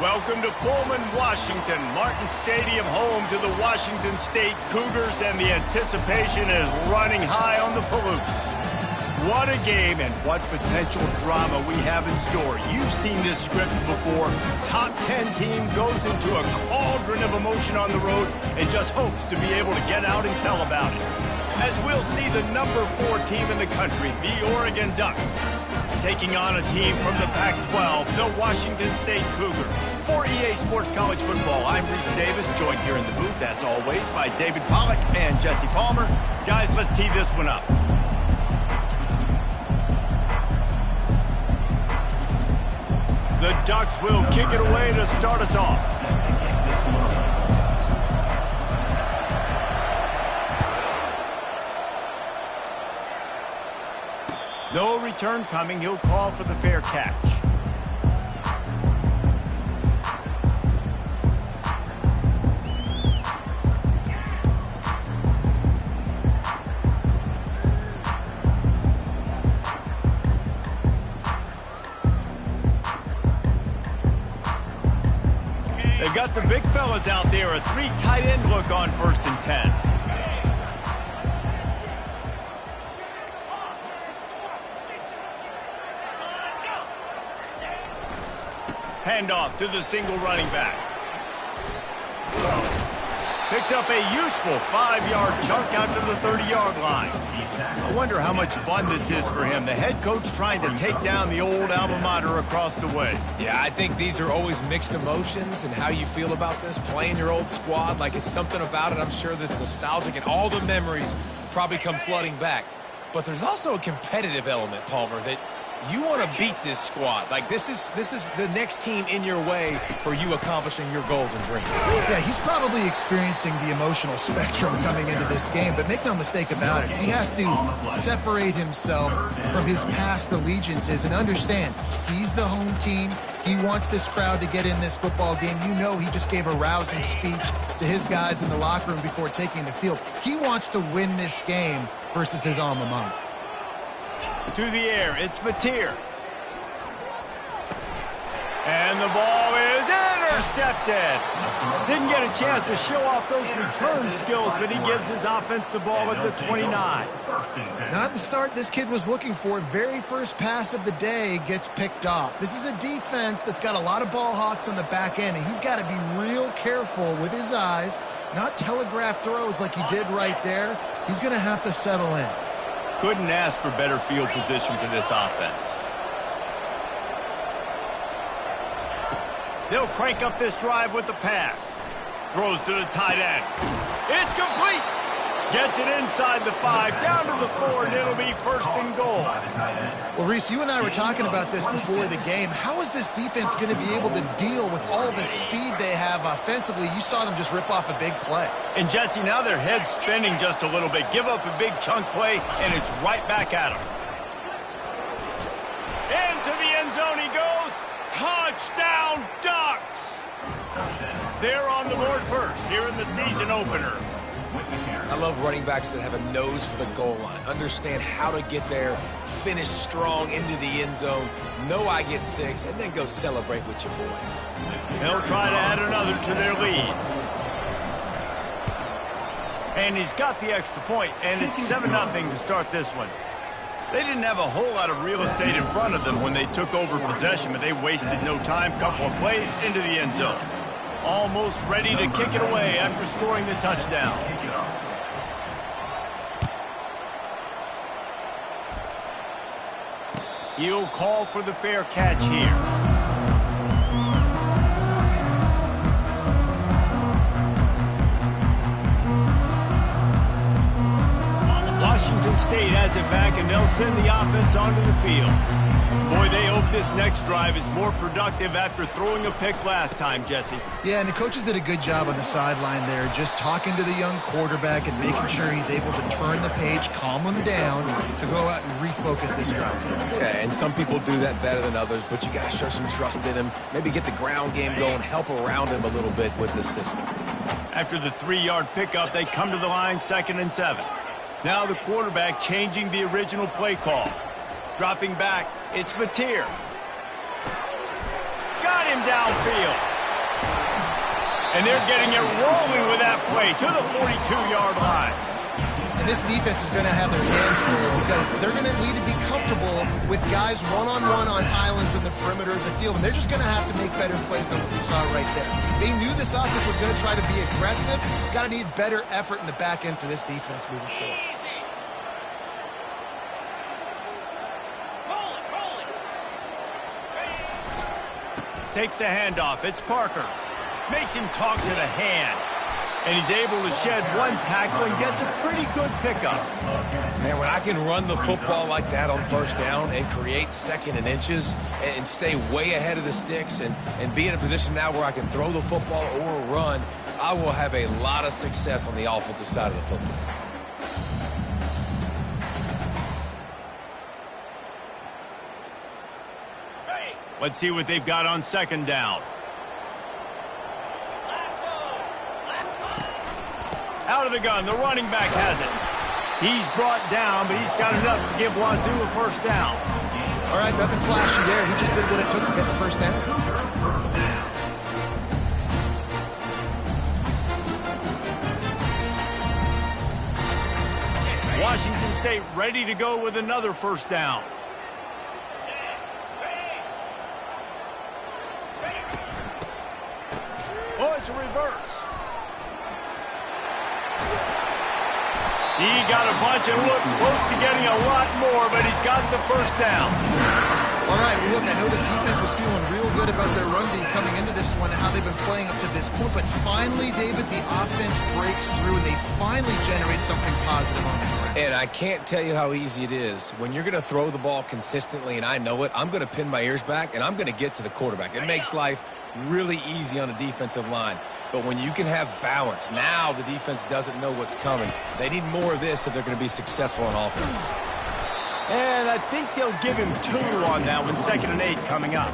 Welcome to Pullman, Washington. Martin Stadium, home to the Washington State Cougars, and the anticipation is running high on the Palouse. What a game and what potential drama we have in store. You've seen this script before. Top 10 team goes into a cauldron of emotion on the road and just hopes to be able to get out and tell about it. As we'll see the number 4 team in the country, the Oregon Ducks, taking on a team from the Pac-12, the Washington State Cougars. For EA Sports College Football, I'm Reese Davis, joined here in the booth, as always, by David Pollack and Jesse Palmer. Guys, let's tee this one up. The Ducks will kick it away to start us off. No return coming. He'll call for the fair catch. They've got the big fellas out there. A 3 tight end look on 1st and 10. Handoff to the single running back. Picks up a useful 5-yard chunk out to the 30-yard line. I wonder how much fun this is for him. The head coach trying to take down the old alma mater across the way. Yeah, I think these are always mixed emotions and how you feel about this, playing your old squad. Like, it's something about it, I'm sure, that's nostalgic, and all the memories probably come flooding back. But there's also a competitive element, Palmer, that you want to beat this squad. Like, this is the next team in your way for you accomplishing your goals and dreams. Yeah, he's probably experiencing the emotional spectrum coming into this game, but make no mistake about it, he has to separate himself from his past allegiances and understand he's the home team. He wants this crowd to get in this football game. You know, he just gave a rousing speech to his guys in the locker room before taking the field. He wants to win this game versus his alma mater. To the air, it's Mateer. And the ball is intercepted. Didn't get a chance to show off those return skills, but he gives his offense the ball at the 29. Not the start this kid was looking for. Very first pass of the day gets picked off. This is a defense that's got a lot of ball hawks on the back end, and he's got to be real careful with his eyes, not telegraph throws like he did right there. He's going to have to settle in. Couldn't ask for better field position for this offense. They'll crank up this drive with the pass. Throws to the tight end. It's complete. Gets it inside the 5, down to the 4, and it'll be 1st and goal. Well, Reese, you and I were talking about this before the game. How is this defense going to be able to deal with all the speed they have offensively? You saw them just rip off a big play. And, Jesse, now their head's spinning just a little bit. Give up a big chunk play, and it's right back at them. Into the end zone he goes. Touchdown, Ducks! They're on the board first here in the season opener. I love running backs that have a nose for the goal line, understand how to get there, finish strong into the end zone, know I get 6, and then go celebrate with your boys. They'll try to add another to their lead. And he's got the extra point, and it's 7-0 to start this one. They didn't have a whole lot of real estate in front of them when they took over possession, but they wasted no time. Couple of plays into the end zone. Almost ready to kick it away after scoring the touchdown. He'll call for the fair catch here. Washington State has it back, and they'll send the offense onto the field. Boy, they hope this next drive is more productive after throwing a pick last time, Jesse. Yeah, and the coaches did a good job on the sideline there, just talking to the young quarterback and making sure he's able to turn the page, calm him down, to go out and refocus this drive. Yeah, and some people do that better than others, but you got to show some trust in him, maybe get the ground game going, help around him a little bit with this system. After the 3-yard pickup, they come to the line 2nd and 7. Now the quarterback changing the original play call. Dropping back, it's Mateer. Got him downfield. And they're getting it rolling with that play to the 42-yard line. And this defense is going to have their hands full because they're going to need to be comfortable with guys one-on-one on islands in the perimeter of the field. And they're just going to have to make better plays than what we saw right there. They knew this offense was going to try to be aggressive. Got to need better effort in the back end for this defense moving forward. Takes the handoff. It's Parker. Makes him talk to the hand. And he's able to shed one tackle and gets a pretty good pickup. Man, when I can run the football like that on first down and create second and inches and stay way ahead of the sticks and be in a position now where I can throw the football or run, I will have a lot of success on the offensive side of the football. Let's see what they've got on second down. Out of the gun, the running back has it. He's brought down, but he's got enough to give Wazzu a first down. All right, nothing flashy there. He just did what it took to get the first down. Washington State ready to go with another first down. Oh, it's a reverse. He got a bunch and looked close to getting a lot more, but he's got the first down. All right, well, look, I know the defense was feeling real good about their run D coming into this one and how they've been playing up to this point, but finally, David, the offense breaks through and they finally generate something positive on the ground. And I can't tell you how easy it is. When you're going to throw the ball consistently, and I know it, I'm going to pin my ears back, and I'm going to get to the quarterback. It makes life really easy on a defensive line. But when you can have balance, now the defense doesn't know what's coming. They need more of this if they're going to be successful on offense. And I think they'll give him 2 on that one, 2nd and 8 coming up.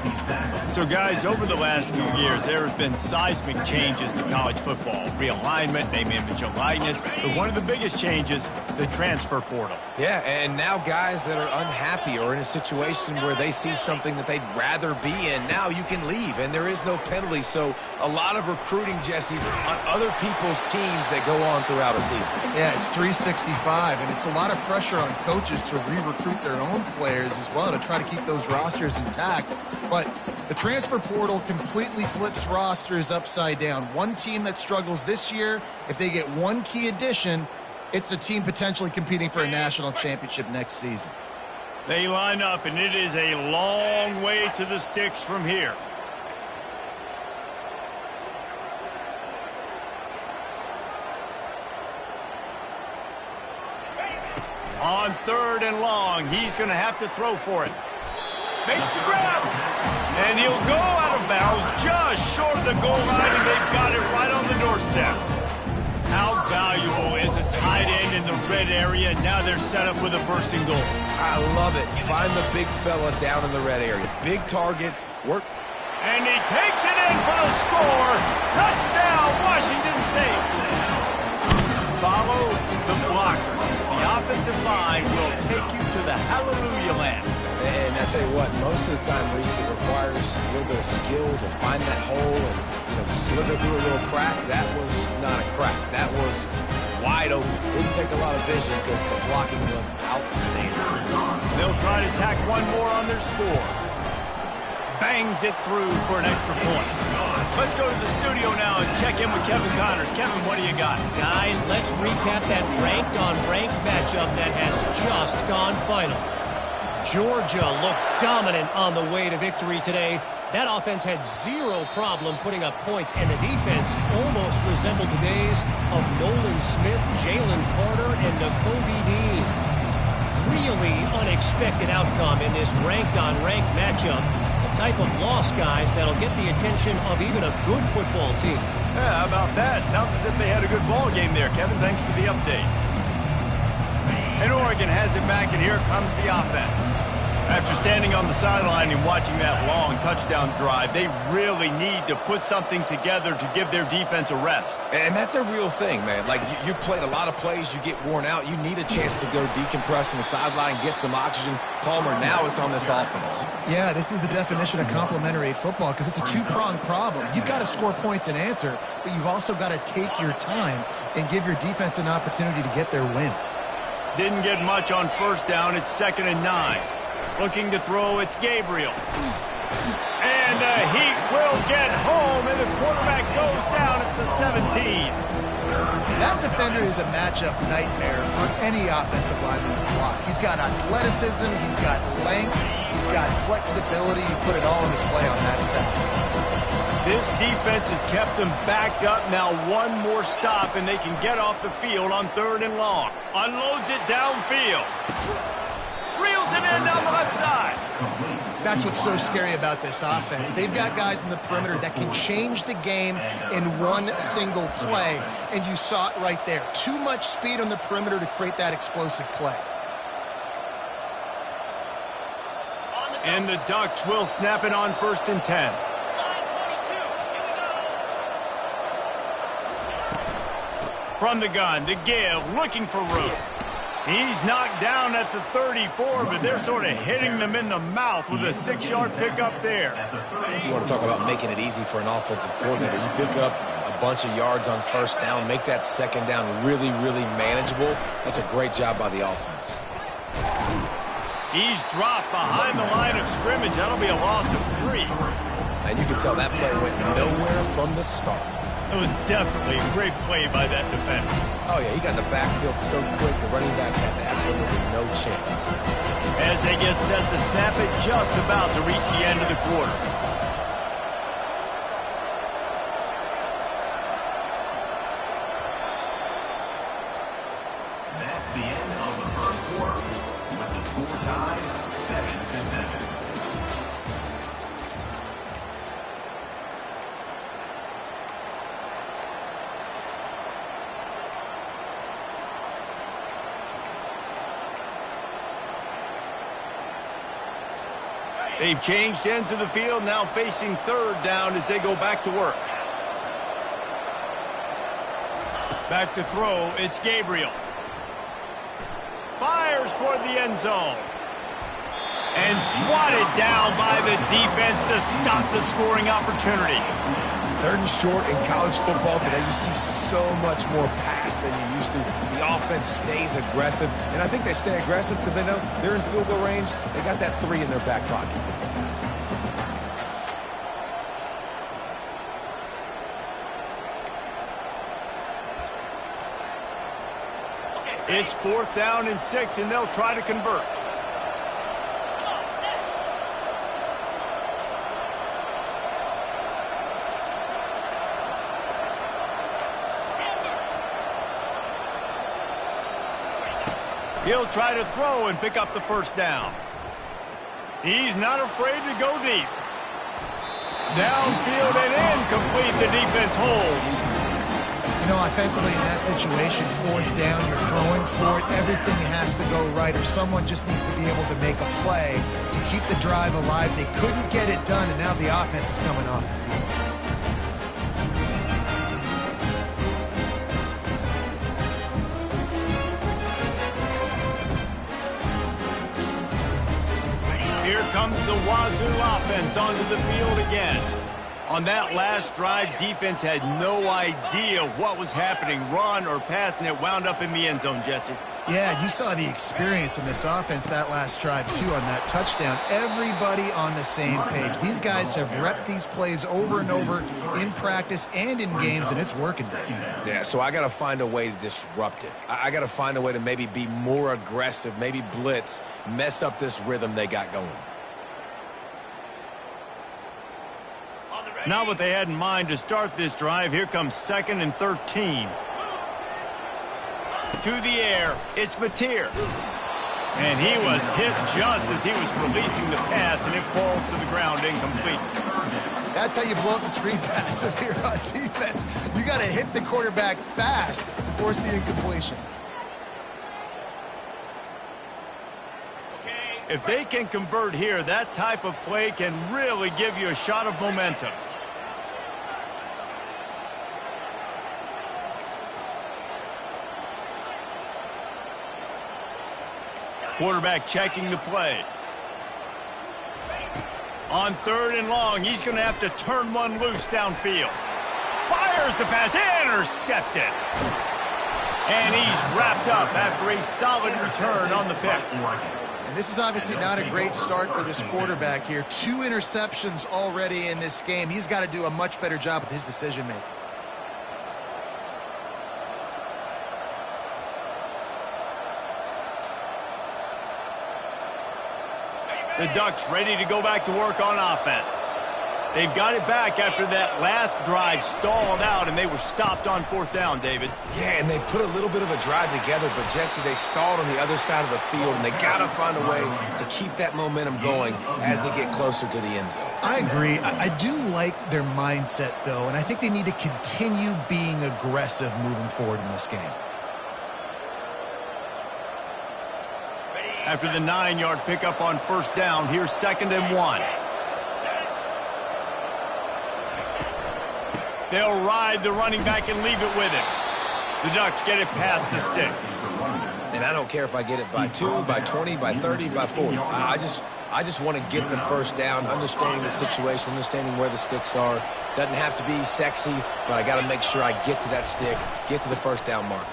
So, guys, over the last few years, there have been seismic changes to college football. Realignment, name, image, and likeness. But one of the biggest changes, the transfer portal. Yeah, and now guys that are unhappy or in a situation where they see something that they'd rather be in, now you can leave, and there is no penalty. So a lot of recruiting, Jesse, on other people's teams that go on throughout a season. Yeah, it's 365, and it's a lot of pressure on coaches to re-recruit their own players as well to try to keep those rosters intact. But the transfer portal completely flips rosters upside down. One team that struggles this year, if they get one key addition, it's a team potentially competing for a national championship next season. They line up, and it is a long way to the sticks from here. On 3rd and long, he's going to have to throw for it. Makes the grab. And he'll go out of bounds just short of the goal line, and they've got it right on the doorstep. How valuable is a tight end in the red area? And now they're set up with a 1st and goal. I love it. Find the big fella down in the red area. Big target. Work. And he takes it in for the score. Touchdown, Washington State. Follow the blocker. The offensive line will take you to the hallelujah land. And I tell you what, most of the time, Reese, it requires a little bit of skill to find that hole and slither through a little crack. That was not a crack. That was wide open. Didn't take a lot of vision because the blocking was outstanding. They'll try to tack one more on their score. Bangs it through for an extra point. Let's go to the studio now and check in with Kevin Connors. Kevin, what do you got? Guys, let's recap that ranked-on-ranked matchup that has just gone final. Georgia looked dominant on the way to victory today. That offense had zero problem putting up points, and the defense almost resembled the days of Nolan Smith, Jalen Carter, and Nakobe Dean. Really unexpected outcome in this ranked-on-ranked matchup. The type of loss, guys, that'll get the attention of even a good football team. Yeah, how about that? Sounds as if they had a good ball game there, Kevin. Thanks for the update. And Oregon has it back, and here comes the offense. After standing on the sideline and watching that long touchdown drive, they really need to put something together to give their defense a rest. And that's a real thing, man. Like, you played a lot of plays, you get worn out. You need a chance to go decompress on the sideline, get some oxygen. Palmer, now it's on this offense. Yeah, this is the definition of complementary football because it's a two-pronged problem. You've got to score points and answer, but you've also got to take your time and give your defense an opportunity to get their win. Didn't get much on first down. It's 2nd and 9. Looking to throw, it's Gabriel. And the Heat will get home, and the quarterback goes down at the 17. That defender is a matchup nightmare for any offensive lineman to block. He's got athleticism, he's got length, he's got flexibility. You put it all on display on that side. This defense has kept them backed up. Now one more stop, and they can get off the field on 3rd and long. Unloads it downfield. Reels it in down the left side. That's what's so scary about this offense. They've got guys in the perimeter that can change the game in one single play, and you saw it right there. Too much speed on the perimeter to create that explosive play. And the Ducks will snap it on 1st and 10. From the gun to give, looking for room. He's knocked down at the 34, but they're sort of hitting them in the mouth with a 6-yard pickup there. You want to talk about making it easy for an offensive coordinator. You pick up a bunch of yards on first down, make that second down really, really manageable. That's a great job by the offense. He's dropped behind the line of scrimmage. That'll be a loss of 3. And you can tell that play went nowhere from the start. It was definitely a great play by that defender. Oh, yeah, he got in the backfield so quick, the running back had absolutely no chance. As they get set to snap it, just about to reach the end of the quarter. That's the end of the first quarter, with the score tied 7-7. They've changed ends of the field, now facing 3rd down as they go back to work. Back to throw, it's Gabriel. Fires toward the end zone. And swatted down by the defense to stop the scoring opportunity. 3rd and short in college football today, you see so much more pass than you used to. The offense stays aggressive, and I think they stay aggressive because they know they're in field goal range. They got that 3 in their back pocket. It's 4th down and 6, and they'll try to convert. He'll try to throw and pick up the 1st down. He's not afraid to go deep. Downfield and incomplete. The defense holds. You know, offensively in that situation, 4th down, you're throwing for it. Everything has to go right, or someone just needs to be able to make a play to keep the drive alive. They couldn't get it done, and now the offense is coming off the field. Here comes the Wazzu offense onto the field again. On that last drive, defense had no idea what was happening, run or pass, and it wound up in the end zone, Jesse. Yeah, you saw the experience in this offense that last drive, too, on that touchdown. Everybody on the same page. These guys have repped these plays over and over in practice and in games, and it's working. Yeah, so I got to find a way to disrupt it. I got to find a way to maybe be more aggressive, maybe blitz, mess up this rhythm they got going. Not what they had in mind to start this drive. Here comes 2nd and 13. To the air, it's Mateer. And he was hit just as he was releasing the pass, and it falls to the ground incomplete. That's how you blow up the screen pass if you're on defense. You got to hit the quarterback fast to force the incompletion. Okay, If they can convert here, that type of play can really give you a shot of momentum. Quarterback checking the play. On 3rd and long, he's going to have to turn one loose downfield. Fires the pass, intercepted. And he's wrapped up after a solid return on the pick. And this is obviously not a great start for this quarterback here. 2 interceptions already in this game. He's got to do a much better job with his decision-making. The Ducks ready to go back to work on offense. They've got it back after that last drive stalled out, and they were stopped on 4th down, David. Yeah, and they put a little bit of a drive together, but, Jesse, they stalled on the other side of the field, and they got to find a way to keep that momentum going as they get closer to the end zone. I agree. I do like their mindset, though, and I think they need to continue being aggressive moving forward in this game. After the 9-yard pickup on 1st down, here's 2nd and 1. They'll ride the running back and leave it with him. The Ducks get it past the sticks. And I don't care if I get it by 2, by 20, by 30, by 40. I just want to get the 1st down, understanding the situation, understanding where the sticks are. Doesn't have to be sexy, but I got to make sure I get to that stick, get to the 1st down marker.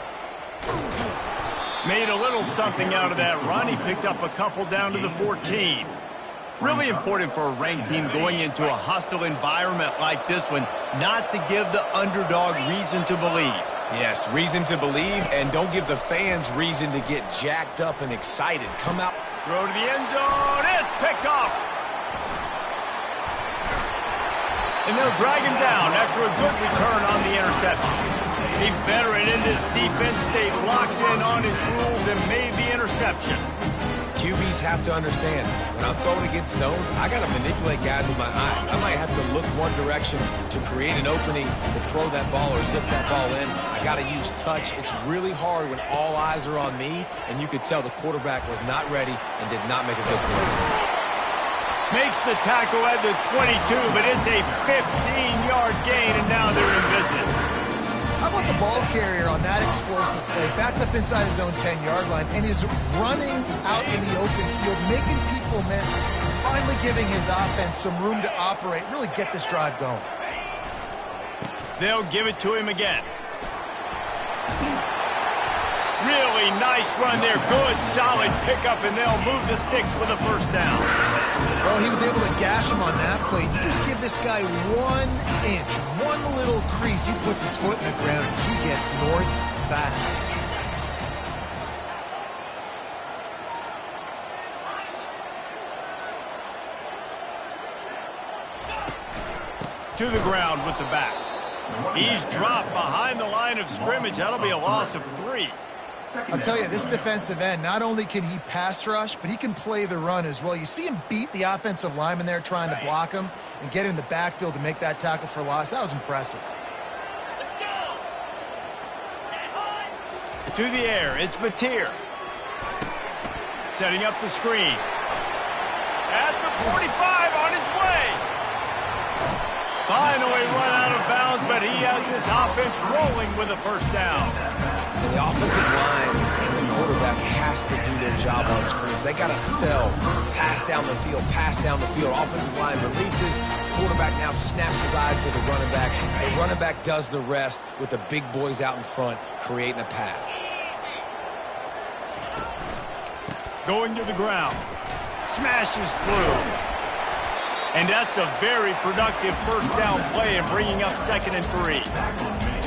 Made a little something out of that run. He picked up a couple down to the 14. Really important for a ranked team going into a hostile environment like this one, not to give the underdog reason to believe. Yes, reason to believe, and don't give the fans reason to get jacked up and excited. Come out. Throw to the end zone. It's picked off. And they'll drag him down after a good return on the interception. A veteran in this defense stayed locked in on his rules and made the interception. QBs have to understand, when I'm throwing against zones, I got to manipulate guys with my eyes. I might have to look one direction to create an opening to throw that ball or zip that ball in. I got to use touch. It's really hard when all eyes are on me, and you could tell the quarterback was not ready and did not make a good play. Makes the tackle at the 22, but it's a 15-yard gain, and now they're in business. How about the ball carrier on that explosive play? Backed up inside his own 10-yard line and is running out in the open field, making people miss, finally giving his offense some room to operate, really get this drive going. They'll give it to him again. Really nice run there. Good, solid pickup, and they'll move the sticks with a 1st down. Well, he was able to gash him on that play. You just give this guy 1 inch, one little crease. He puts his foot in the ground. He gets north fast. To the ground with the back. He's dropped behind the line of scrimmage. That'll be a loss of 3. I'll tell you, this defensive end, not only can he pass rush, but he can play the run as well. You see him beat the offensive lineman there trying to block him and get in the backfield to make that tackle for loss. That was impressive. To the air, it's Mateer. Setting up the screen. At the 45, on his way. Finally run out of bounds, but he has his offense rolling with a 1st down. And the offensive line and the quarterback has to do their job on screens. They got to sell, pass down the field, pass down the field. Offensive line releases. Quarterback now snaps his eyes to the running back. The running back does the rest with the big boys out in front, creating a pass. Going to the ground. Smashes through. And that's a very productive 1st down play and bringing up 2nd and 3.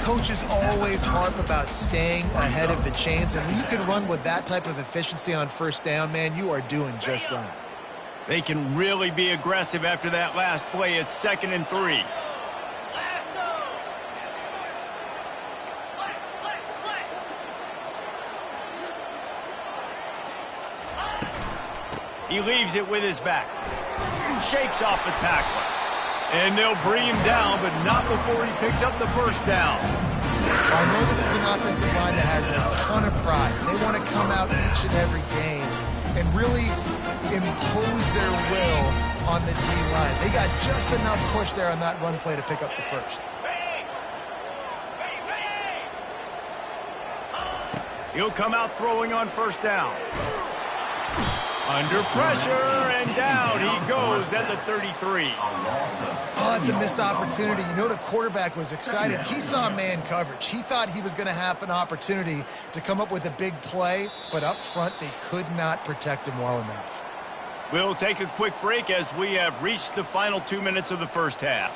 Coaches always harp about staying ahead of the chains, and when you can run with that type of efficiency on 1st down, man, you are doing just that. They can really be aggressive after that last play. It's 2nd and 3. He leaves it with his back. Shakes off the tackler. And they'll bring him down, but not before he picks up the 1st down. I know this is an offensive line that has a ton of pride. They want to come out each and every game and really impose their will on the D-line. They got just enough push there on that run play to pick up the first. He'll come out throwing on first down. Under pressure, and down he goes at the 33. Oh, it's a missed opportunity. You know the quarterback was excited. He saw man coverage. He thought he was going to have an opportunity to come up with a big play, but up front they could not protect him well enough. We'll take a quick break as we have reached the final 2 minutes of the first half.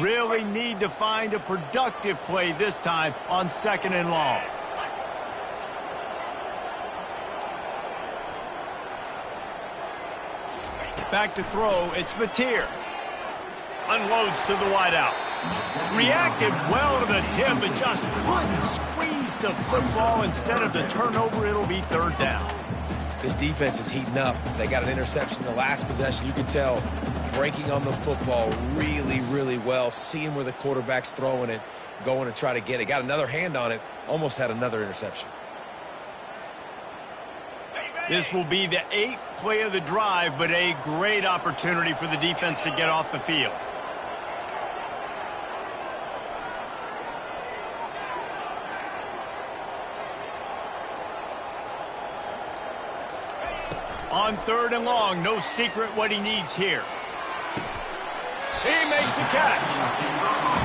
Really need to find a productive play this time on 2nd and long. Back to throw, it's Mateer. Unloads to the wideout. Reacted well to the tip, but just couldn't squeeze the football. Instead of the turnover, it'll be 3rd down. This defense is heating up. They got an interception the last possession. You can tell breaking on the football really, really well. Seeing where the quarterback's throwing it, going to try to get it. Got another hand on it. Almost had another interception. This will be the 8th play of the drive, but a great opportunity for the defense to get off the field. On 3rd and long, no secret what he needs here. He makes the catch.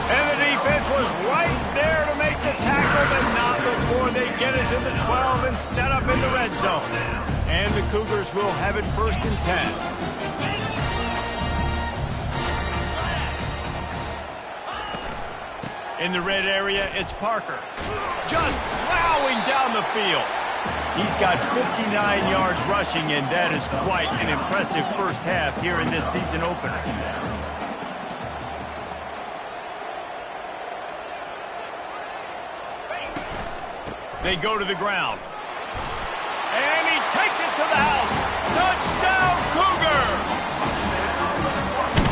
And the defense was right there to make the tackle, but not before they get it to the 12 and set up in the red zone. And the Cougars will have it 1st and 10. In the red area, it's Parker. Just plowing down the field. He's got 59 yards rushing, and that is quite an impressive first half here in this season opener. They go to the ground. And he takes it to the house. Touchdown, Cougar!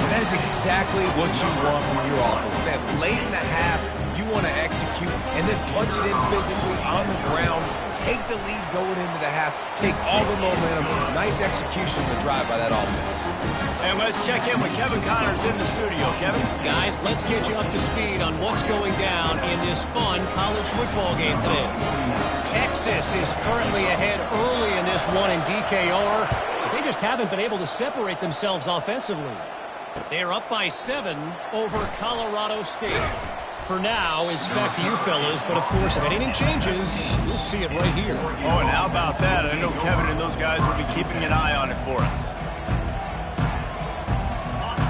That is exactly what you want from your offense, man. Late in the half, you want to execute and then punch it in physically on the ground. Take the lead going into the half. Take all the momentum. Nice execution to drive by that offense. And let's check in with Kevin Connors in the studio. Kevin? Guys, let's get you up to speed on what's going down in this fun college football game today. Texas is currently ahead early in this one in DKR, but they just haven't been able to separate themselves offensively. They're up by 7 over Colorado State. For now, it's back to you fellas, but of course, if anything changes, you'll see it right here. Oh, and how about that? I know Kevin and those guys will be keeping an eye on it for us.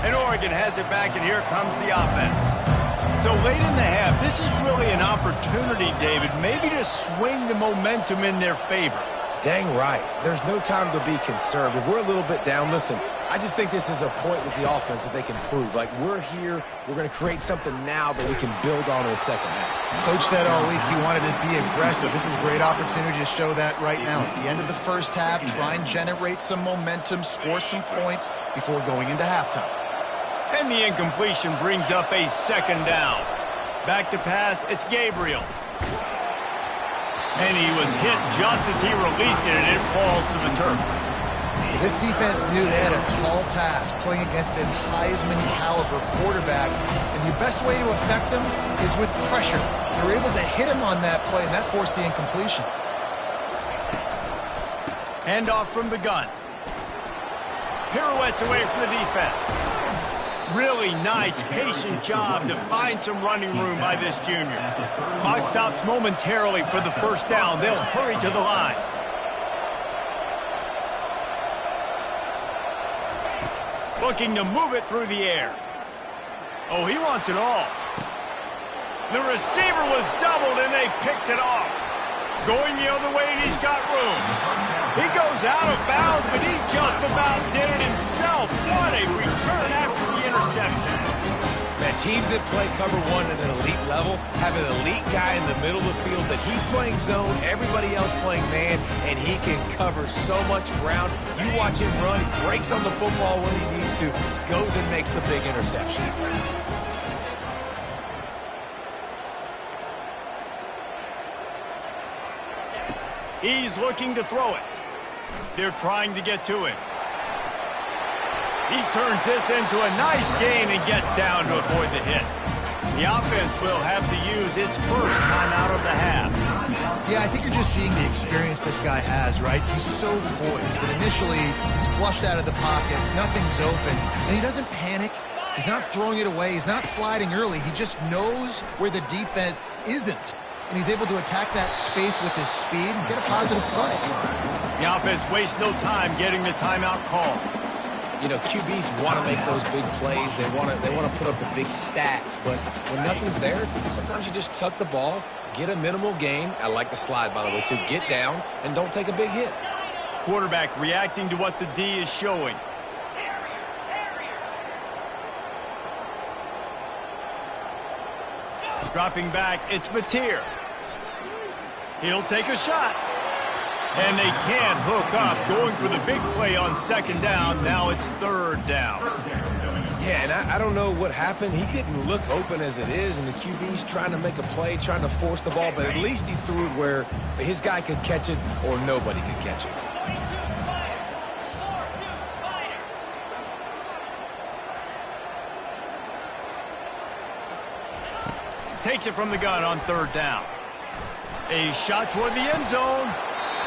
And Oregon has it back, and here comes the offense. So late in the half, this is really an opportunity, David, maybe to swing the momentum in their favor. Dang right. There's no time to be concerned. If we're a little bit down, listen, I just think this is a point with the offense that they can prove. Like, we're here, we're going to create something now that we can build on in the second half. Coach said all week he wanted to be aggressive. This is a great opportunity to show that right now. At the end of the first half, try and generate some momentum, score some points before going into halftime. And the incompletion brings up a 2nd down. Back to pass, it's Gabriel. And he was hit just as he released it, and it falls to the turf. This defense knew they had a tall task playing against this Heisman-caliber quarterback, and the best way to affect him is with pressure. They were able to hit him on that play, and that forced the incompletion. Handoff from the gun. Pirouettes away from the defense. Really nice, patient job to find some running room by this junior. Clock stops momentarily for the 1st down. They'll hurry to the line. Looking to move it through the air. Oh, he wants it all. The receiver was doubled, and they picked it off. Going the other way, and he's got room. He goes out of bounds, but he just about did it himself. What a return after the interception. Man, teams that play cover 1 at an elite level have an elite guy in the middle of the field that he's playing zone, everybody else playing man, and he can cover so much ground. You watch him run, he breaks on the football when he needs to, goes and makes the big interception. He's looking to throw it. They're trying to get to him. He turns this into a nice gain and gets down to avoid the hit. The offense will have to use its first timeout of the half. Yeah, I think you're just seeing the experience this guy has, right? He's so poised that initially he's flushed out of the pocket, nothing's open, and he doesn't panic. He's not throwing it away. He's not sliding early. He just knows where the defense isn't, and he's able to attack that space with his speed and get a positive play. The offense wastes no time getting the timeout called. You know, QBs want to make those big plays. They want to put up the big stats. But when nothing's there, sometimes you just tuck the ball, get a minimal gain. I like the slide, by the way, too. Get down and don't take a big hit. Quarterback reacting to what the D is showing. Dropping back, it's Mateer. He'll take a shot. And they can't hook up. Going for the big play on second down. Now it's third down. Yeah, and I don't know what happened. He didn't look open as it is, and the QB's trying to make a play, trying to force the ball, but at least he threw it where his guy could catch it or nobody could catch it. Takes it from the gun on third down. A shot toward the end zone.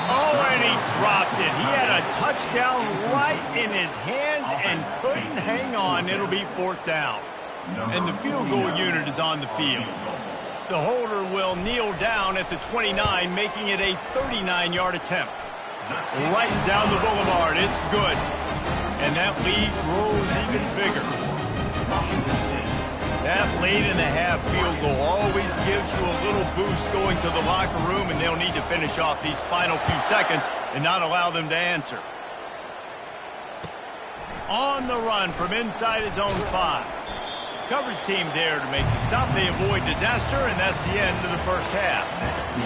Oh, and he dropped it. He had a touchdown right in his hands and couldn't hang on. It'll be fourth down. And the field goal unit is on the field. The holder will kneel down at the 29, making it a 39-yard attempt. Right down the boulevard. It's good. And that lead grows even bigger. That late-in-the-half field goal always gives you a little boost going to the locker room, and they'll need to finish off these final few seconds and not allow them to answer. On the run from inside his own 5. Coverage team there to make the stop. They avoid disaster, and that's the end of the first half.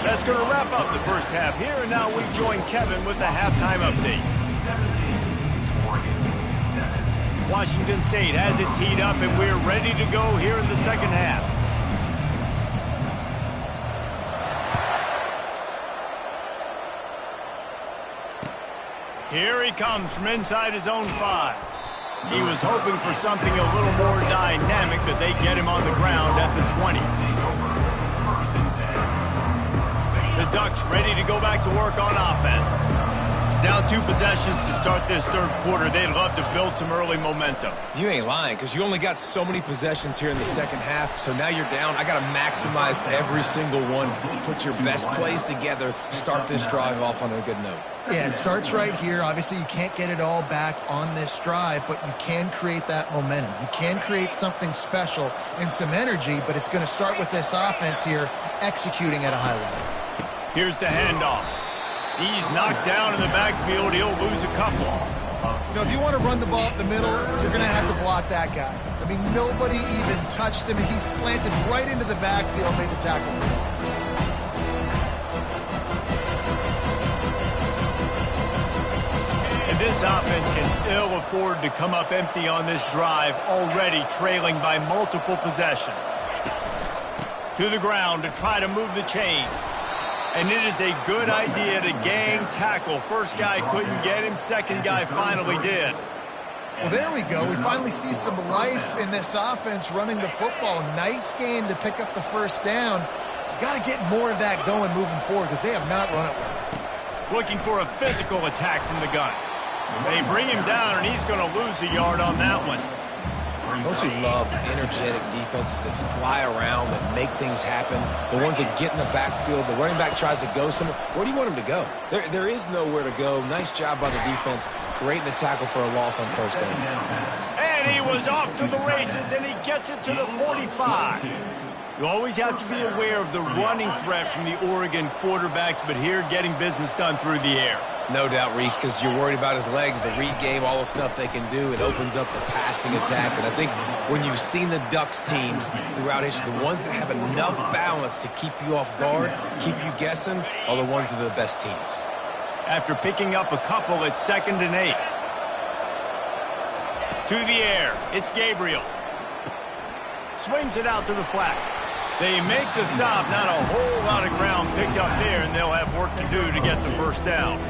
That's going to wrap up the first half here, and now we join Kevin with the halftime update. Washington State has it teed up, and we're ready to go here in the second half. Here he comes from inside his own 5. He was hoping for something a little more dynamic, but they get him on the ground at the 20. The Ducks ready to go back to work on offense. Down 2 possessions to start this third quarter. They'd love to build some early momentum. You ain't lying, because you only got so many possessions here in the second half, so now you're down. I got to maximize every single one. Put your best plays together. Start this drive off on a good note. Yeah, it starts right here. Obviously, you can't get it all back on this drive, but you can create that momentum. You can create something special and some energy, but it's going to start with this offense here executing at a high level. Here's the handoff. He's knocked down in the backfield. He'll lose a couple. You know, if you want to run the ball up the middle, you're going to have to block that guy. I mean, nobody even touched him, and he slanted right into the backfield, made the tackle for loss. And this offense can ill afford to come up empty on this drive, already trailing by multiple possessions. To the ground to try to move the chains. And it is a good idea to gang tackle. First guy couldn't get him. Second guy finally did. Well, there we go. We finally see some life in this offense running the football. Nice game to pick up the first down. Got to get more of that going moving forward because they have not run it well. Looking for a physical attack from the gun. They bring him down, and he's going to lose a yard on that one. Don't you love energetic defenses that fly around, that make things happen? The ones that get in the backfield, the running back tries to go somewhere. Where do you want him to go? There is nowhere to go. Nice job by the defense, creating the tackle for a loss on first down. And he was off to the races, and he gets it to the 45. You always have to be aware of the running threat from the Oregon quarterbacks, but here getting business done through the air. No doubt, Reese, because you're worried about his legs, the read game, all the stuff they can do. It opens up the passing attack. And I think when you've seen the Ducks teams throughout history, the ones that have enough balance to keep you off guard, keep you guessing, are the ones that are the best teams. After picking up a couple, it's 2nd and 8. To the air, it's Gabriel. Swings it out to the flat. They make the stop. Not a whole lot of ground picked up there, and they'll have work to do to get the first down.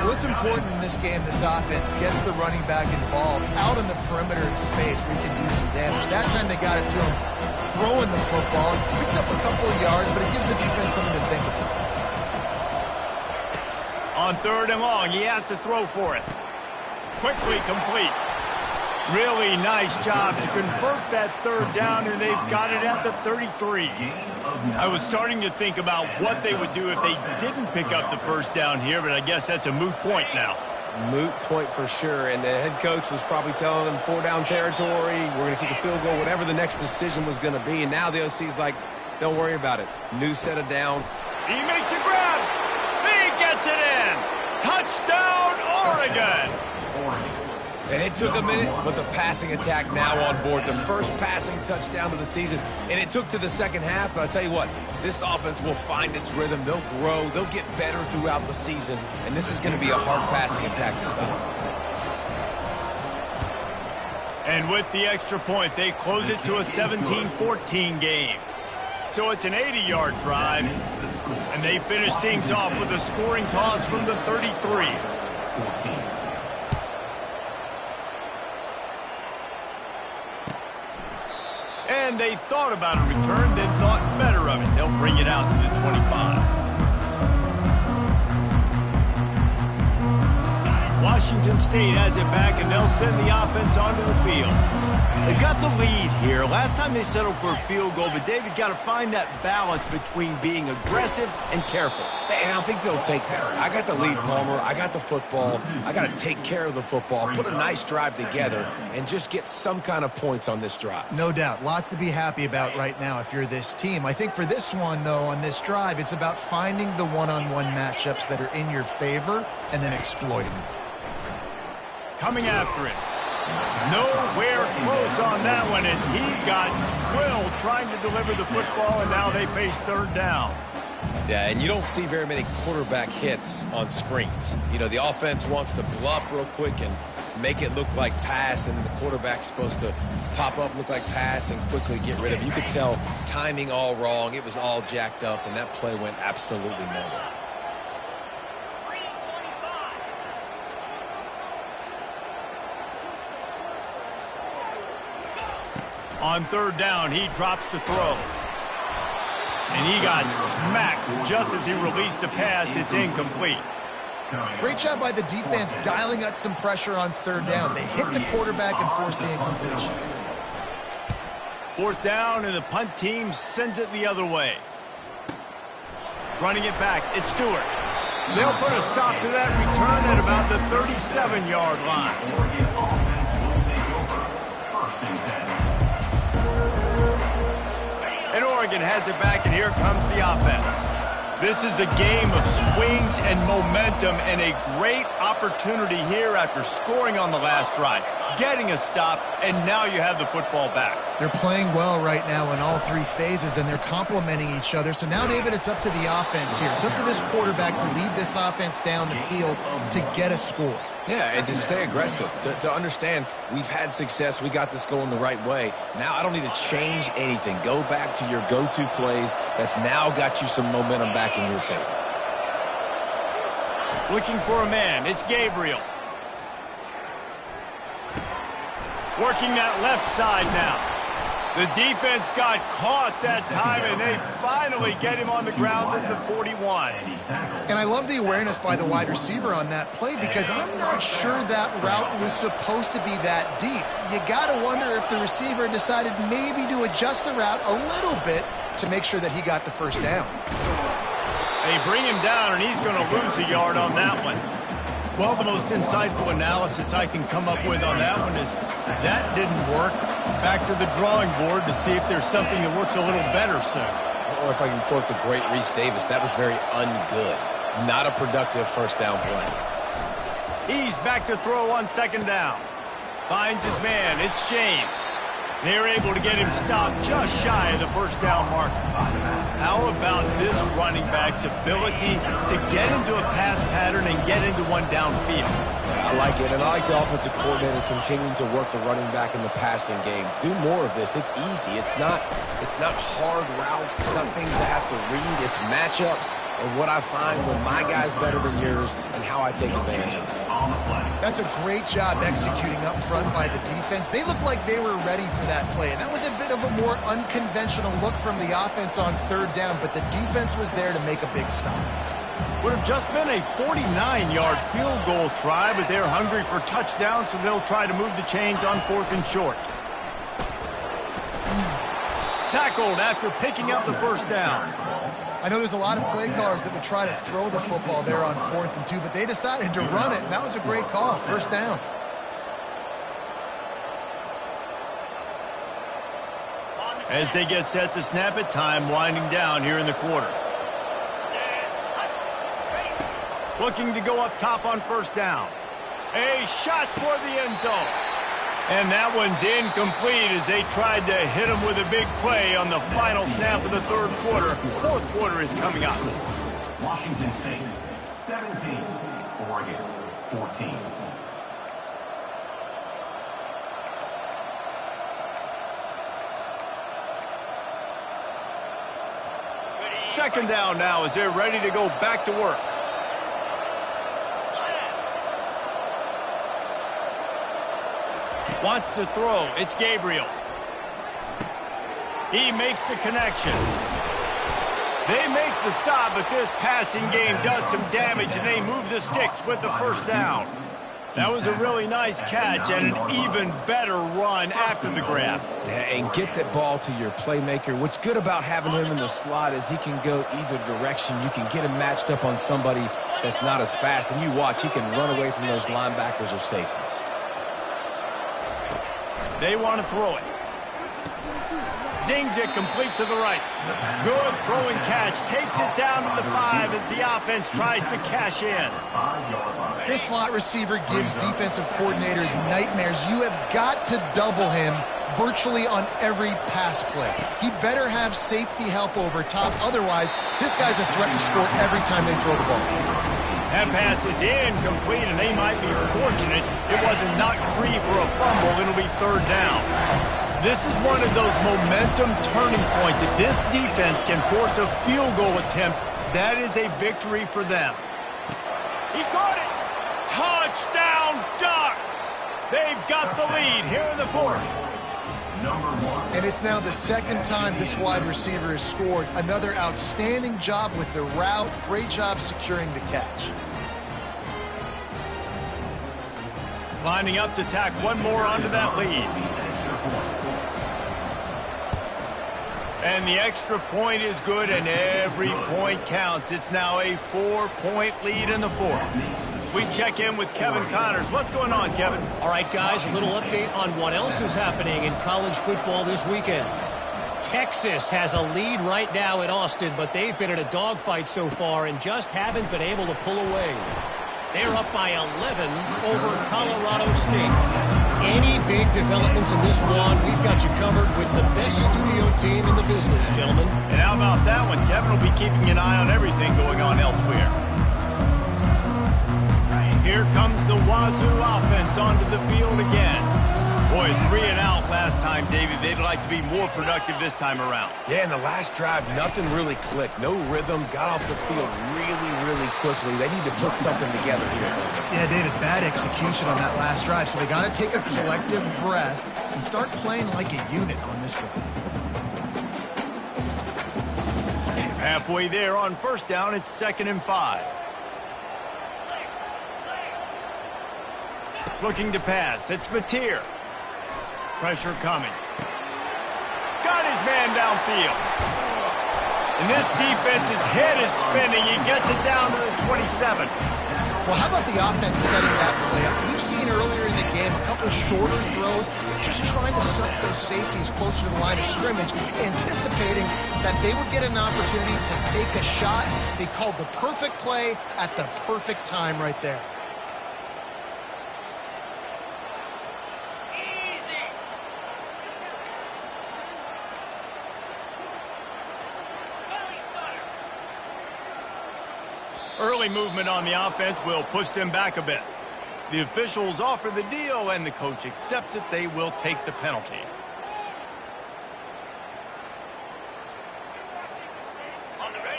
What's important in this game, this offense gets the running back involved out in the perimeter in space where he can do some damage. That time they got it to him throwing the football. Picked up a couple of yards, but it gives the defense something to think about. On 3rd and long, he has to throw for it. Quickly complete. Really nice job to convert that 3rd down, and they've got it at the 33. I was starting to think about what they would do if they didn't pick up the first down here, but I guess that's a moot point now. Moot point for sure, and the head coach was probably telling them 4-down territory, we're going to kick a field goal, whatever the next decision was going to be, and now the OC's like, don't worry about it. New set of down. He makes a grab. He gets it in. Touchdown, Oregon. And it took a minute, but the passing attack now on board. The first passing touchdown of the season, and it took to the second half. But I'll tell you what, this offense will find its rhythm. They'll grow. They'll get better throughout the season. And this is going to be a hard passing attack to stop. And with the extra point, they close it to a 17-14 game. So it's an 80-yard drive, and they finish things off with a scoring toss from the 33. And they thought about a return, then thought better of it. They'll bring it out to the 25. Washington State has it back, and they'll send the offense onto the field. They've got the lead here. Last time they settled for a field goal, but David got to find that balance between being aggressive and careful. And I think they'll take that. I got the lead, Palmer. I got the football. I got to take care of the football, put a nice drive together, and just get some kind of points on this drive. No doubt. Lots to be happy about right now if you're this team. I think for this one, though, on this drive, it's about finding the one-on-one matchups that are in your favor and then exploiting them. Coming after it. Nowhere close on that one as he got drilled trying to deliver the football, and now they face 3rd down. Yeah, and you don't see very many quarterback hits on screens. You know, the offense wants to bluff real quick and make it look like pass, and then the quarterback's supposed to pop up, look like pass, and quickly get rid of it. You could tell timing all wrong. It was all jacked up, and that play went absolutely nowhere. On 3rd down, he drops to throw. And he got smacked just as he released the pass. It's incomplete. Great job by the defense dialing up some pressure on 3rd down. They hit the quarterback and forced the incompletion. 4th down, and the punt team sends it the other way. Running it back, it's Stewart. They'll put a stop to that return at about the 37-yard line. And Oregon has it back, and here comes the offense. This is a game of swings and momentum, and a great opportunity here after scoring on the last drive, getting a stop, and now you have the football back. They're playing well right now in all 3 phases, and they're complementing each other. So now, David, it's up to the offense here. It's up to this quarterback to lead this offense down the field to get a score. Yeah, and to stay aggressive, to understand we've had success, we got this going the right way. Now I don't need to change anything. Go back to your go-to plays. That's now got you some momentum back in your favor. Looking for a man, it's Gabriel. Working that left side now. The defense got caught that time, and they finally get him on the ground at the 41. And I love the awareness by the wide receiver on that play, because I'm not sure that route was supposed to be that deep. You got to wonder if the receiver decided maybe to adjust the route a little bit to make sure that he got the first down. They bring him down, and he's going to lose a yard on that one. Well, the most insightful analysis I can come up with on that one is that didn't work. Back to the drawing board to see if there's something that works a little better soon. Or if I can quote the great Reese Davis, that was very ungood. Not a productive first down play. He's back to throw on 2nd down. Finds his man. It's James. They're able to get him stopped just shy of the first down mark. How about this running back's ability to get into a pass pattern and get into one downfield? I like it, and I like the offensive coordinator continuing to work the running back in the passing game. Do more of this. It's easy. It's not hard routes. It's not things I have to read. It's matchups and what I find when my guy's better than yours and how I take advantage of it. That's a great job executing up front by the defense. They looked like they were ready for that play, and that was a bit of a more unconventional look from the offense on third down, but the defense was there to make a big stop. Would have just been a 49-yard field goal try, but they're hungry for touchdown, so they'll try to move the chains on 4th and short. Tackled after picking up the first down. I know there's a lot of play callers that would try to throw the football there on 4th and 2, but they decided to run it, and that was a great call. First down. As they get set to snap it, time winding down here in the quarter. Looking to go up top on first down. A shot toward the end zone. And that one's incomplete as they tried to hit him with a big play on the final snap of the third quarter. Fourth quarter is coming up. Washington State, 17. Oregon, 14. Second down now as they're ready to go back to work. Wants to throw. It's Gabriel. He makes the connection. They make the stop, but this passing game does some damage, and they move the sticks with the first down. That was a really nice catch and an even better run after the grab. Yeah, and get that ball to your playmaker. What's good about having him in the slot is he can go either direction. You can get him matched up on somebody that's not as fast, and you watch, he can run away from those linebackers or safeties. They want to throw it. Zings it complete to the right. Good throwing catch. Takes it down to the 5 as the offense tries to cash in. This slot receiver gives defensive coordinators nightmares. You have got to double him virtually on every pass play. He better have safety help over top. Otherwise, this guy's a threat to score every time they throw the ball. That pass is incomplete, and they might be fortunate it wasn't knocked free for a fumble. It'll be third down. This is one of those momentum turning points. If this defense can force a field goal attempt, that is a victory for them. He caught it. Touchdown, Ducks! They've got the lead here in the fourth. And it's now the second time this wide receiver has scored. Another outstanding job with the route. Great job securing the catch. Lining up to tack one more onto that lead. And the extra point is good, and every point counts. It's now a 4-point lead in the fourth. We check in with Kevin Connors. What's going on, Kevin? All right, guys, a little update on what else is happening in college football this weekend. Texas has a lead right now in Austin, but they've been in a dogfight so far and just haven't been able to pull away. They're up by 11 over Colorado State. Any big developments in this one, we've got you covered with the best studio team in the business, gentlemen. And how about that one? Kevin will be keeping an eye on everything going on elsewhere. Here comes the Wazzu offense onto the field again. Boy, 3 and out last time, David. They'd like to be more productive this time around. Yeah, in the last drive, nothing really clicked. No rhythm, got off the field really quickly. They need to put something together here. Yeah, David, bad execution on that last drive, so they got to take a collective breath and start playing like a unit on this one. Halfway there on first down, it's 2nd and 5. Looking to pass, it's Mateer. Pressure coming. Got his man downfield. And this defense's head is spinning. He gets it down to the 27. Well, how about the offense setting that play up? We've seen earlier in the game a couple shorter throws, just trying to suck those safeties closer to the line of scrimmage, anticipating that they would get an opportunity to take a shot. They called the perfect play at the perfect time right there. Early movement on the offense will push them back a bit. The officials offer the deal, and the coach accepts it. They will take the penalty.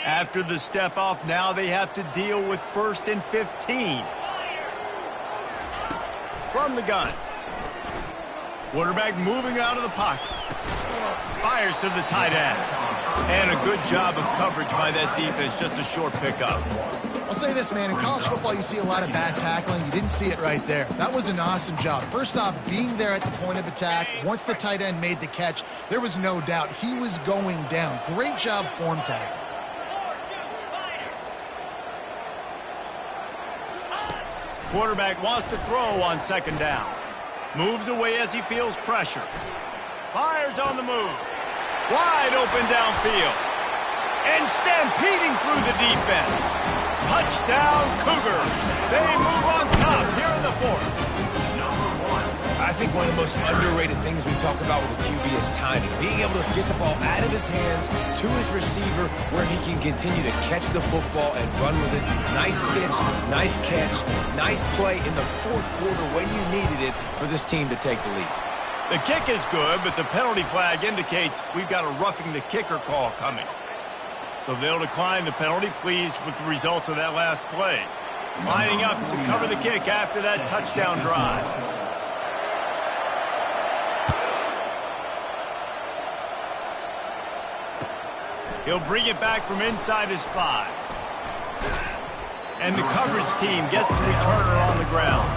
After the step off, now they have to deal with 1st and 15. From the gun. Quarterback moving out of the pocket. Fires to the tight end. And a good job of coverage by that defense. Just a short pickup. I'll say this, man. In college football, you see a lot of bad tackling. You didn't see it right there. That was an awesome job. First off, being there at the point of attack. Once the tight end made the catch, there was no doubt he was going down. Great job form tackle. Quarterback wants to throw on 2nd down. Moves away as he feels pressure. Fires on the move. Wide open downfield. And stampeding through the defense. Touchdown, Cougars. They move on top here in the 4th. I think one of the most underrated things we talk about with a QB is timing. Being able to get the ball out of his hands to his receiver where he can continue to catch the football and run with it. Nice pitch, nice catch, nice play in the 4th quarter when you needed it for this team to take the lead. The kick is good, but the penalty flag indicates we've got a roughing the kicker call coming. So they'll decline the penalty, pleased with the results of that last play. Lining up to cover the kick after that touchdown drive. He'll bring it back from inside his 5. And the coverage team gets the returner on the ground.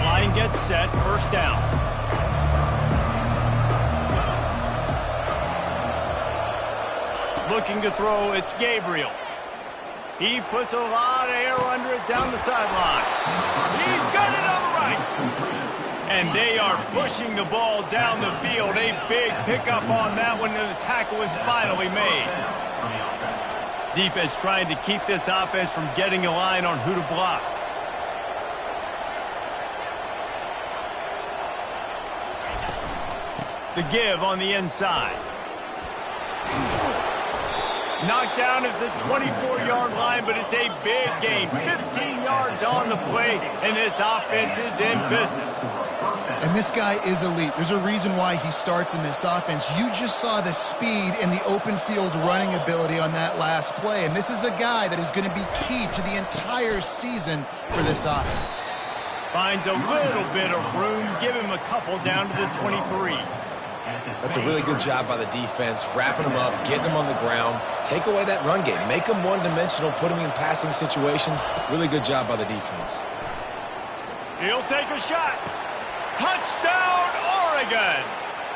Line gets set, 1st down. Looking to throw, it's Gabriel. He puts a lot of air under it down the sideline. He's got it on the right. And they are pushing the ball down the field. A big pickup on that one, and the tackle is finally made. Defense trying to keep this offense from getting a line on who to block. The give on the inside. Knocked down at the 24-yard line, but it's a big gain. 15 yards on the play, and this offense is in business. And this guy is elite. There's a reason why he starts in this offense. You just saw the speed and the open field running ability on that last play. And this is a guy that is going to be key to the entire season for this offense. Finds a little bit of room. Give him a couple down to the 23. That's a really good job by the defense, wrapping them up, getting them on the ground. Take away that run game. Make them one-dimensional, put them in passing situations. Really good job by the defense. He'll take a shot. Touchdown, Oregon!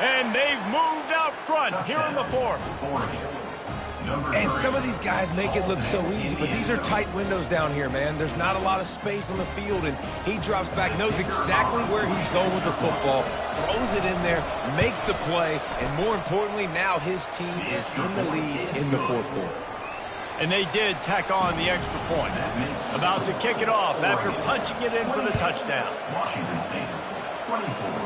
And they've moved out front here in the 4th. And some of these guys make it look so easy, but these are tight windows down here, man. There's not a lot of space on the field, and he drops back, knows exactly where he's going with the football, throws it in there, makes the play, and more importantly, now his team is in the lead in the 4th quarter. And they did tack on the extra point. About to kick it off after punching it in for the touchdown. Washington State, 24.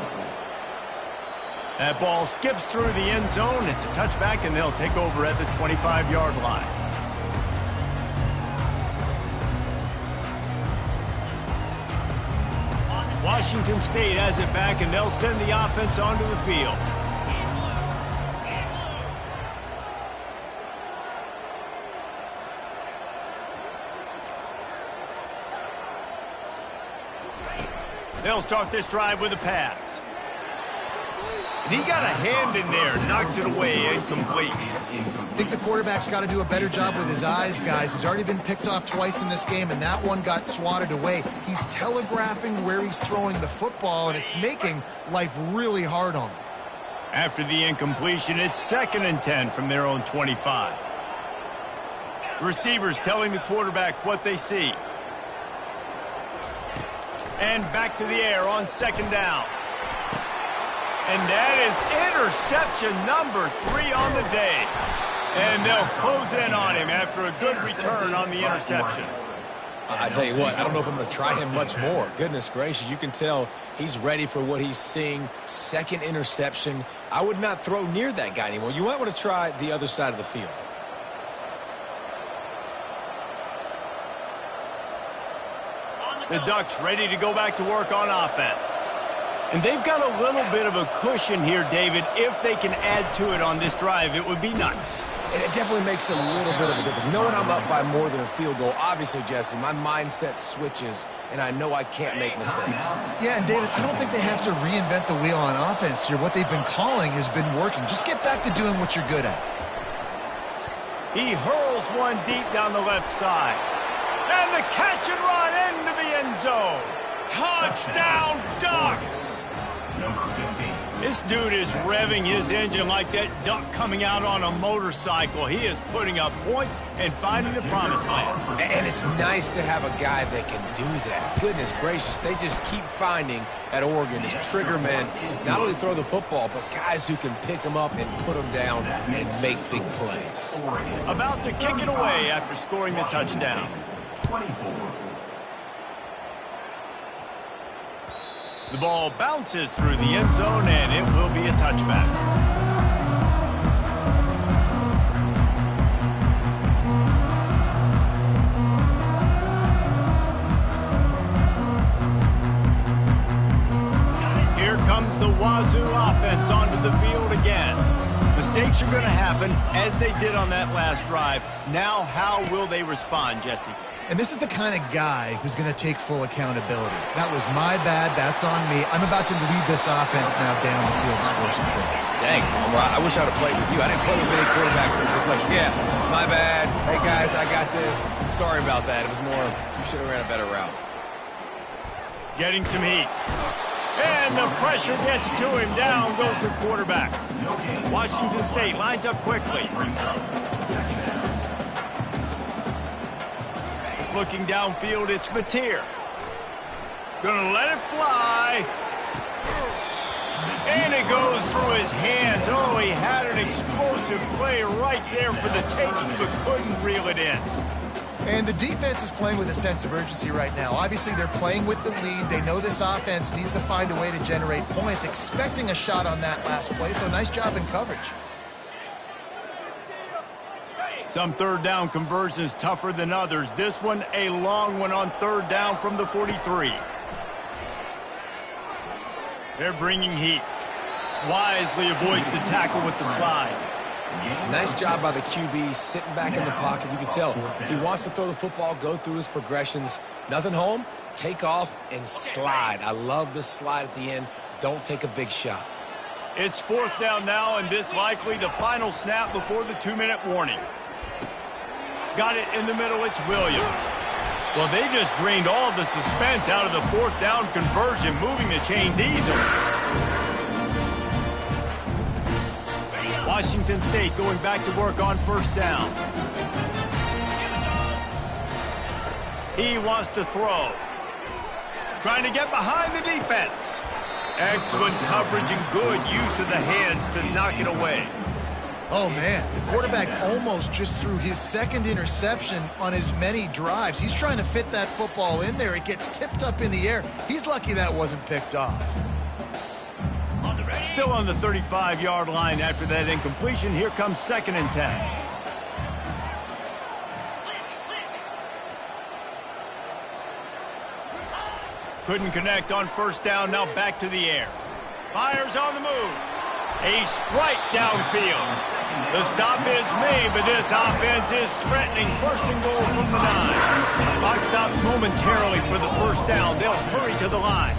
That ball skips through the end zone. It's a touchback, and they'll take over at the 25-yard line. Washington State has it back, and they'll send the offense onto the field. They'll start this drive with a pass. And he got a hand in there, knocks it away, incomplete. I think the quarterback's got to do a better job with his eyes, guys. He's already been picked off twice in this game, and that one got swatted away. He's telegraphing where he's throwing the football, and it's making life really hard on him. After the incompletion, it's 2nd and 10 from their own 25. Receivers telling the quarterback what they see. And back to the air on 2nd down. And that is interception number 3 on the day. And they'll close in on him after a good return on the interception. I tell you what, I don't know if I'm going to try him much more. Goodness gracious, you can tell he's ready for what he's seeing. Second interception. I would not throw near that guy anymore. You might want to try the other side of the field. The Ducks ready to go back to work on offense. And they've got a little bit of a cushion here, David. If they can add to it on this drive, it would be nice. And it definitely makes a little bit of a difference. Knowing I'm up by more than a field goal, obviously, Jesse, my mindset switches, and I know I can't make mistakes. Yeah, and David, I don't think they have to reinvent the wheel on offense here. What they've been calling has been working. Just get back to doing what you're good at. He hurls one deep down the left side. And the catch and run into the end zone. Touchdown, Ducks! Number 15. This dude is revving his engine like that duck coming out on a motorcycle. He is putting up points and finding the promised land. And it's nice to have a guy that can do that. Goodness gracious, they just keep finding at Oregon as trigger men, not only throw the football, but guys who can pick them up and put them down and make big plays. About to kick it away after scoring the touchdown. 24. The ball bounces through the end zone, and it will be a touchback. Here comes the Wazoo offense onto the field again. Mistakes are going to happen, as they did on that last drive. Now, how will they respond, Jesse? And this is the kind of guy who's going to take full accountability. That was my bad. That's on me. I'm about to lead this offense now down the field to score some points. Dang, I wish I would have played with you. I didn't play with many quarterbacks that were just like, yeah, my bad. Hey, guys, I got this. Sorry about that. It was more, you should have ran a better route. Getting some heat. And the pressure gets to him. Down goes the quarterback. Washington State lines up quickly. Looking downfield, it's Mateer. Gonna let it fly. And it goes through his hands. Oh, he had an explosive play right there for the taking, but couldn't reel it in. And the defense is playing with a sense of urgency right now. Obviously, they're playing with the lead. They know this offense needs to find a way to generate points, expecting a shot on that last play, so nice job in coverage. Some third down conversions tougher than others. This one, a long one on third down from the 43. They're bringing heat. Wisely avoids the tackle with the slide. Nice job by the QB, sitting back in the pocket. You can tell he wants to throw the football, go through his progressions. Nothing home, take off, and slide. I love the slide at the end. Don't take a big shot. It's fourth down now, and this likely the final snap before the 2-minute warning. Got it in the middle, it's Williams. Well, they just drained all the suspense out of the fourth down conversion, moving the chains easily. Washington State going back to work on first down. He wants to throw. Trying to get behind the defense. Excellent coverage and good use of the hands to knock it away. Oh, man, the quarterback almost just threw his second interception on as many drives. He's trying to fit that football in there. It gets tipped up in the air. He's lucky that wasn't picked off. Still on the 35-yard line after that incompletion. Here comes 2nd and 10. Couldn't connect on first down. Now back to the air. Fires on the move. A strike downfield. The stop is made, but this offense is threatening. First and goal from the 9. Clock stops momentarily for the first down. They'll hurry to the line.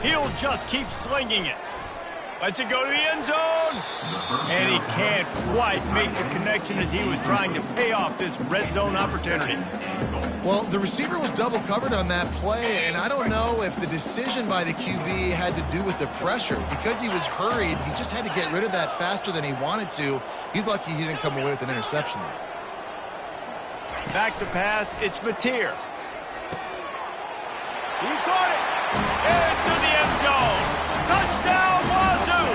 He'll just keep slinging it. Lets it go to the end zone. And he can't quite make the connection as he was trying to pay off this red zone opportunity. Well, the receiver was double covered on that play, and I don't know if the decision by the QB had to do with the pressure. Because he was hurried, he just had to get rid of that faster than he wanted to. He's lucky he didn't come away with an interception there. Back to pass, it's Mateer. He caught it. Into the end zone. Touchdown, Wazoo!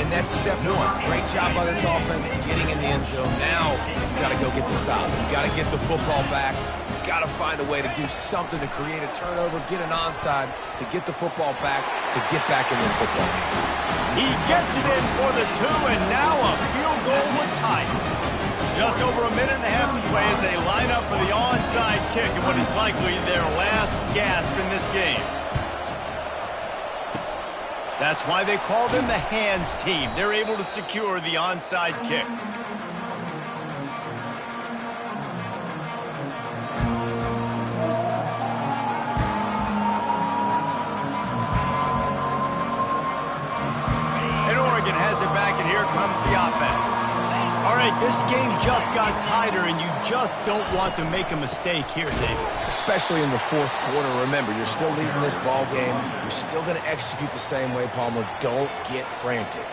And that step one. Great job by this offense getting in the end zone. Now you got to go get the stop. You got to get the football back. You got to find a way to do something to create a turnover, get an onside, to get the football back, to get back in this football game. He gets it in for the 2, and now a field goal would tie it. Just over a minute and a half to play as they line up for the onside kick in what is likely their last gasp in this game. That's why they call them the hands team. They're able to secure the onside kick. And Oregon has it back, and here comes the offense. All right, this game just got tighter, and you just don't want to make a mistake here, David. Especially in the fourth quarter. Remember, you're still leading this ball game. You're still going to execute the same way, Palmer. Don't get frantic.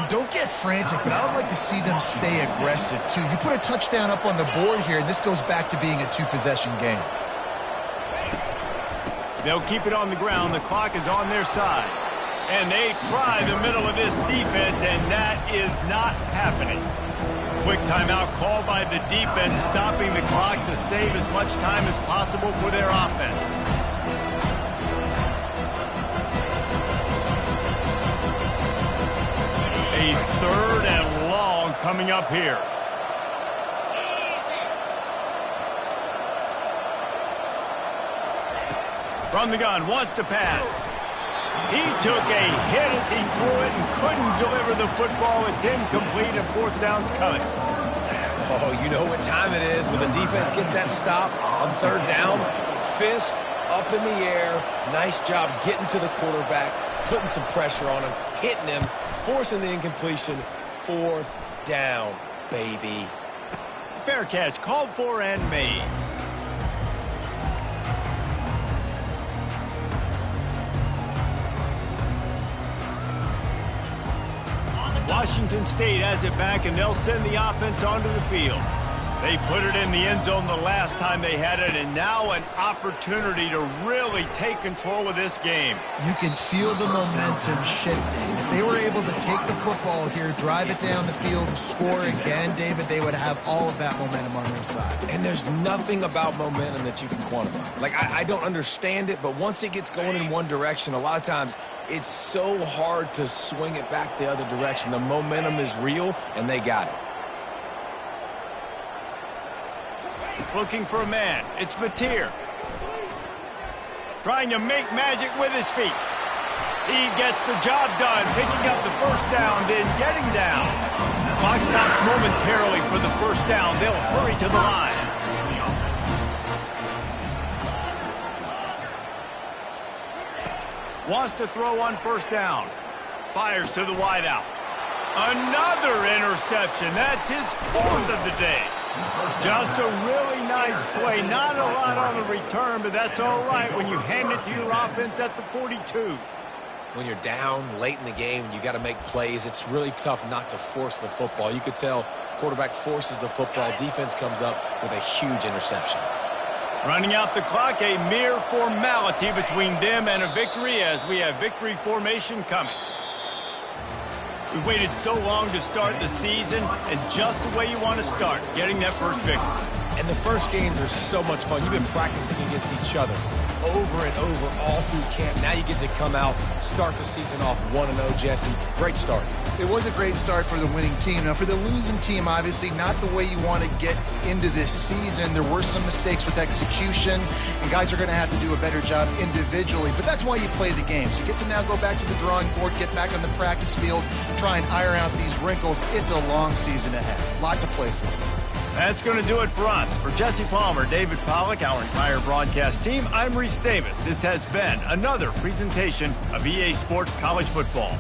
Don't get frantic, but I would like to see them stay aggressive, too. You put a touchdown up on the board here, and this goes back to being a 2-possession game. They'll keep it on the ground. The clock is on their side. And they try the middle of this defense, and that is not happening. Quick timeout called by the defense, stopping the clock to save as much time as possible for their offense. A 3rd and long coming up here. From the gun, wants to pass. He took a hit as he threw it and couldn't deliver the football. It's incomplete, and 4th down's coming. Oh, you know what time it is when the defense gets that stop on 3rd down. Fist up in the air. Nice job getting to the quarterback, putting some pressure on him, hitting him, forcing the incompletion. 4th down, baby. Fair catch, called for and made. Washington State has it back, and they'll send the offense onto the field. They put it in the end zone the last time they had it, and now an opportunity to really take control of this game. You can feel the momentum shifting. If they were able to take the football here, drive it down the field, and score again, David, they would have all of that momentum on their side. And there's nothing about momentum that you can quantify. Like, I don't understand it, but once it gets going in one direction, a lot of times it's so hard to swing it back the other direction. The momentum is real, and they got it. Looking for a man. It's Mateer. Trying to make magic with his feet. He gets the job done, picking up the 1st down, then getting down. Clock stops momentarily for the 1st down. They'll hurry to the line. Wants to throw on 1st down. Fires to the wideout. Another interception. That's his 4th of the day. Just a really nice play. Not a lot on the return, but that's all right when you hand it to your offense at the 42. When you're down late in the game and you got to make plays, it's really tough not to force the football. You could tell quarterback forces the football. Defense comes up with a huge interception. Running out the clock, a mere formality between them and a victory as we have victory formation coming. We waited so long to start the season, and just the way you want to start, getting that first victory. And the first games are so much fun. You've been practicing against each other over and over all through camp. Now you get to come out, start the season off 1-0, Jesse. Great start. It was a great start for the winning team. Now, for the losing team, obviously not the way you want to get into this season. There were some mistakes with execution, and guys are going to have to do a better job individually. But that's why you play the games. You get to now go back to the drawing board, get back on the practice field, try and iron out these wrinkles. It's a long season ahead. A lot to play for. That's going to do it for us. For Jesse Palmer, David Pollack, our entire broadcast team, I'm Reese Davis. This has been another presentation of EA Sports College Football.